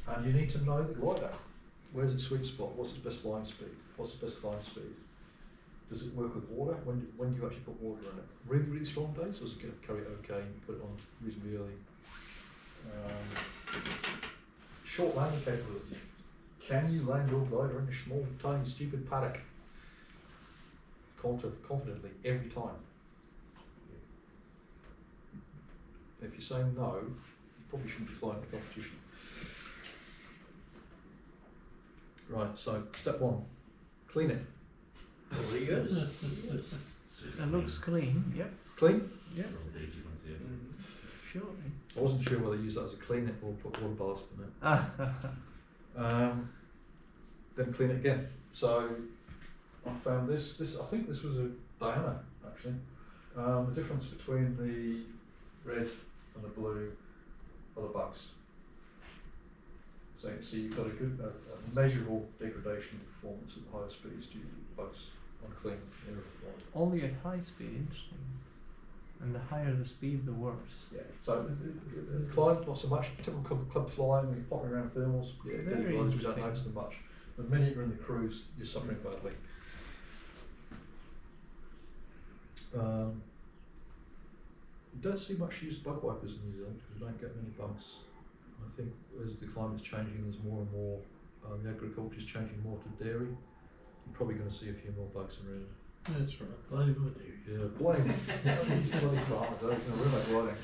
And you need to know the glider. Where's its sweet spot? What's its best flying speed? What's its best climb speed? Does it work with water? When do you actually put water in it? Really, really strong days, or does it carry it okay and you put it on reasonably early? Short landing capability. Can you land your glider in a small, tiny, stupid paddock confidently every time? If you're saying no, you probably shouldn't be flying the competition. Right, so step one, clean it. Really good. It looks clean, yep. Clean? Yep. Sure. I wasn't sure whether to use that as a clean it or put water ballast in it. Then clean it again. So I found this, I think this was a Diana actually. The difference between the red and the blue are the bugs. So you can see you've got a measurable degradation in performance at the higher speeds due to bugs on clean air. Only at high speed, interesting. And the higher the speed, the worse. Yeah, so the climb, not so much. Typical club flying, when you're popping around thermals, yeah, Very we don't interesting. notice them much. The minute you're in the cruise, you're suffering badly. You don't see much use of bug wipers in New Zealand because we don't get many bugs. I think as the climate's changing, there's more and more, the agriculture is changing more to dairy. You're probably going to see a few more bugs around. That's right. Blame on you. Yeah, blame these bloody farmers, they're going to ruin my gliding.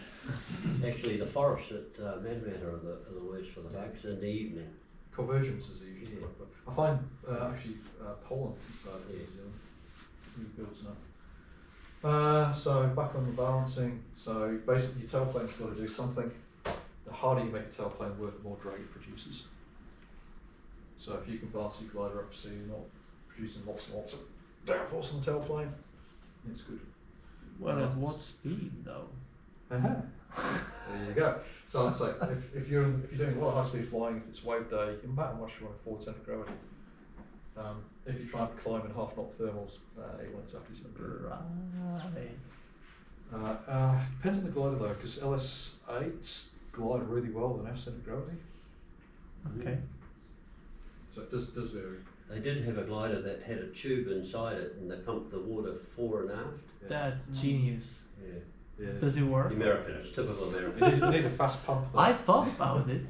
Actually, the forests at Manmatter are the worst for the bugs in the evening. Convergence is usually Yeah. I find actually Poland Yeah. new builds now. So back on the balancing, so basically your tailplane's got to do something. The harder you make your tailplane work, the more drag it produces. So if you can balance your glider up so you're not producing lots and lots of downforce on the tailplane, it's good. Well, at what speed though? There you go. So I'd say if you're doing a lot of high speed flying, if it's wave day, no matter how much you want a forward centre of gravity. If you try and climb in half knot thermals, it won't have to be. Right. Depends on the glider though, because LS8s glide really well with an F centre of gravity. Okay. So it does vary. They did have a glider that had a tube inside it and they pumped the water fore and aft. That's genius. Yeah. Yeah. Does it work? The Americans, typical Americans. You need a fast pump though. I thought about it,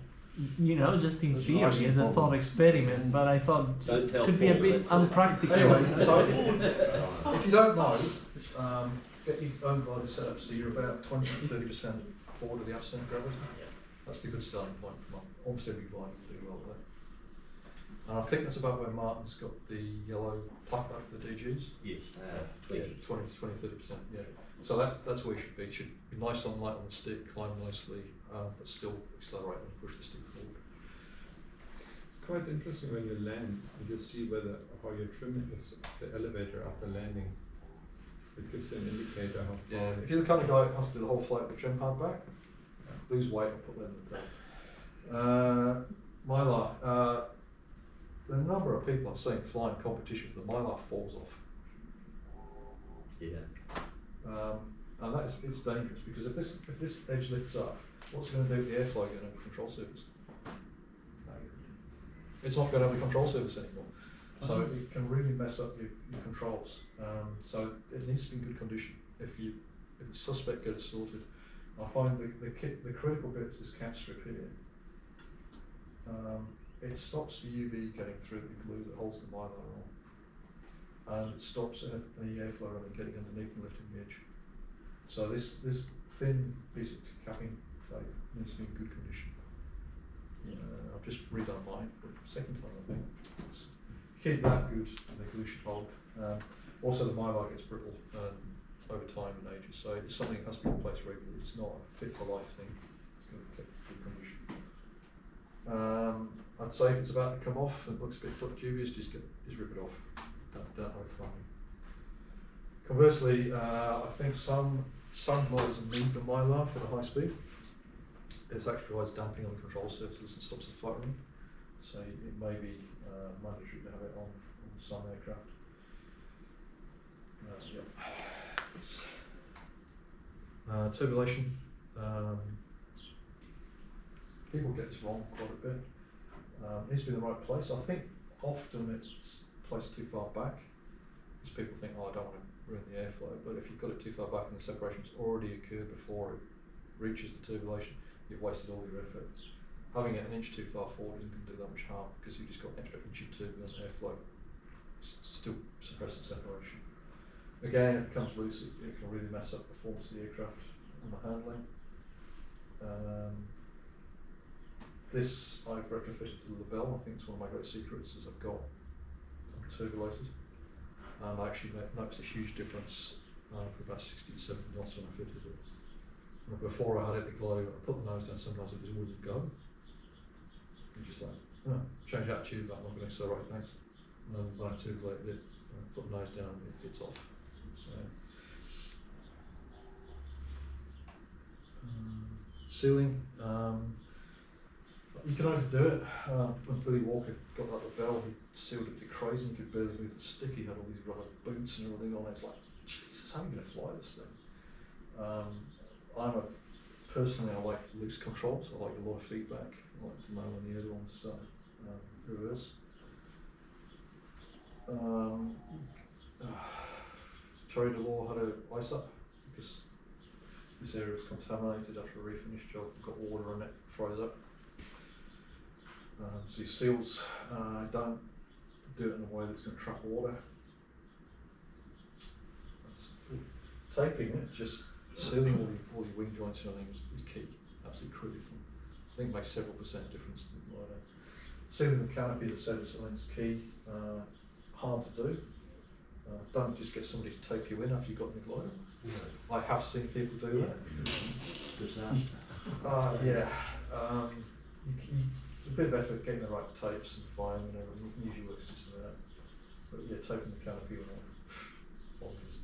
you know, just in That's theory nice as a and thought experiment, but I thought Don't tell it could be a Paul bit that. unpractical. Anyway, so if you don't know, get your own glider set up so you're about 20 to 30% forward of the aft centre of gravity. Yeah. That's the good starting point. Almost every glider will do well there. And I think that's about where Martin's got the yellow plaque back for the DGs. Yes, 20. Yeah, 20 to 30%, yeah. So that's where you should be. It should be nice on light on the stick, climb nicely, but still accelerate when you push the stick forward. It's quite interesting when you land and you see how your trim is the elevator after landing. It gives you an indicator how far. Yeah, if you're the kind of guy who has to do the whole flight with trim hard back, lose weight and put them in the tail. Mylar. The number of people I've seen flying competition for the Mylar falls off. Yeah. And it's dangerous because if this edge lifts up, what's it going to do with the airflow getting over the control surface? It's not going to have the control surface anymore. So it can really mess up your controls. So it needs to be in good condition. If it's suspect, get it sorted. I find the critical bit is this cap strip here. It stops the UV getting through the glue that holds the Mylar on. And it stops any airflow running getting underneath and lifting the edge. So this thin piece of capping tape needs to be in good condition. I've just redone mine for the second time, I think. Keep that good, the glue should hold. Also, the Mylar gets brittle over time and ages, so it's something that has to be replaced regularly. It's not a fit for life thing. It's going to be kept in good condition. I'd say if it's about to come off and it looks a bit dubious, just rip it off. Don't have it flying. Conversely, I think some gliders need the Mylar for the high speed. It actually provides damping on the control surfaces and stops the fluttering. So it may be mandatory to have it on some aircraft. Turbulation. People get this wrong quite a bit. It needs to be in the right place. I think often it's placed too far back, because people think, oh, I don't want to ruin the airflow, but if you've got it too far back and the separation's already occurred before it reaches the turbulation, you've wasted all your effort. Having it an inch too far forward isn't going to do that much harm, because you've just got an extra inch of turbulent airflow. Still suppress the separation. Again, if it becomes loose, it can really mess up the performance of the aircraft and the handling. This I've retrofitted to the Libelle. I think it's one of my great secrets, is I've got turbulated, and I actually noticed a huge difference for about 60 to 70 knots when I fitted it. And before I had it, the glider, I put the nose down, sometimes it just wouldn't go. And just like, oh, change attitude, I'm not going to accelerate, thanks. And then when I turbulated it, put the nose down, it's off. So, sealing, you can overdo it. When Billy Walker got that Libelle, he sealed it to crazy and could barely move the stick. He had all these rubber boots and everything on it. It's like, Jesus, how are you going to fly this thing? Personally, I like loose controls. I like a lot of feedback. I like to know when the other one's reverse. Terry DeLaw had a ice up because this area was contaminated after a refinish job. Got water in it, froze up. So your seals, don't do it in a way that's going to trap water. Taping it, just sealing all your wing joints and everything is key, absolutely critical. I think it makes several percent difference to the glider. Sealing the canopy, as I said, is key. Hard to do. Don't just get somebody to tape you in after you've got in the glider. Yeah. I have seen people do that. Disaster. Yeah. A bit of effort getting the right tapes and filing and everything. You can usually work a system with that. But yeah, taping the canopy on bonkers.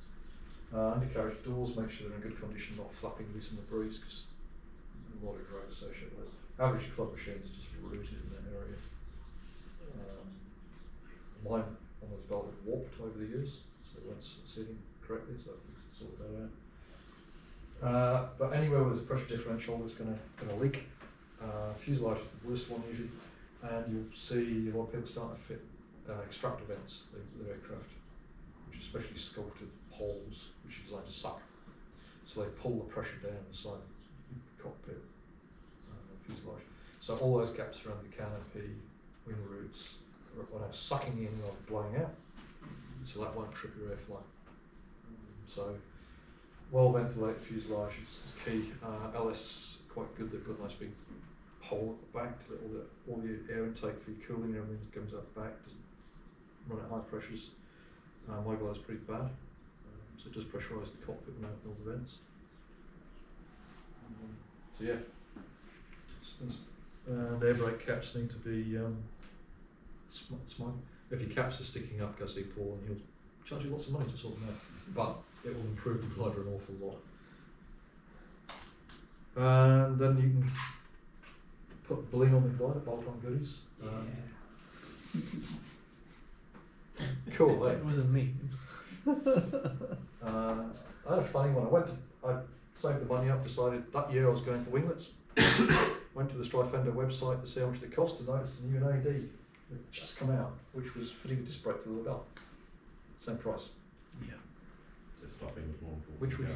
Undercarriage doors, make sure they're in good condition, not flapping loose in the breeze, because a lot of drag associated with it. Average club machine is just rooted in that area. Mine on the belt had warped over the years, so it wasn't sitting correctly, so I sorted that out. But anywhere where there's a pressure differential, it's going to leak. Fuselage is the worst one usually, and you'll see a lot of people starting to fit extractor vents to their aircraft, which are specially sculpted holes which are designed to suck. So they pull the pressure down the side of the cockpit fuselage. So all those gaps around the canopy, wing roots, are now sucking in rather than blowing out. So that won't trip your airflow. So well ventilated fuselage is key. LS quite good. They've got a nice big hole at the back to let all the air intake for your cooling and everything comes out the back. Doesn't run at high pressures. My glider's pretty bad, so it does pressurise the cockpit when I build the vents. So yeah, and air brake caps need to be smart. If your caps are sticking up, go see Paul and he'll charge you lots of money to sort them out. But it will improve the glider an awful lot. And then you can put bling on the glider, bolt-on goodies. Cool, eh? It wasn't me. I had a funny one. I saved the money up, decided that year I was going for winglets. Went to the Strifender website to see how much they cost, and noticed a new NAD that just come out, which was fitting a disc brake to the Libelle. Same price. Yeah. So stopping was more important. Which would you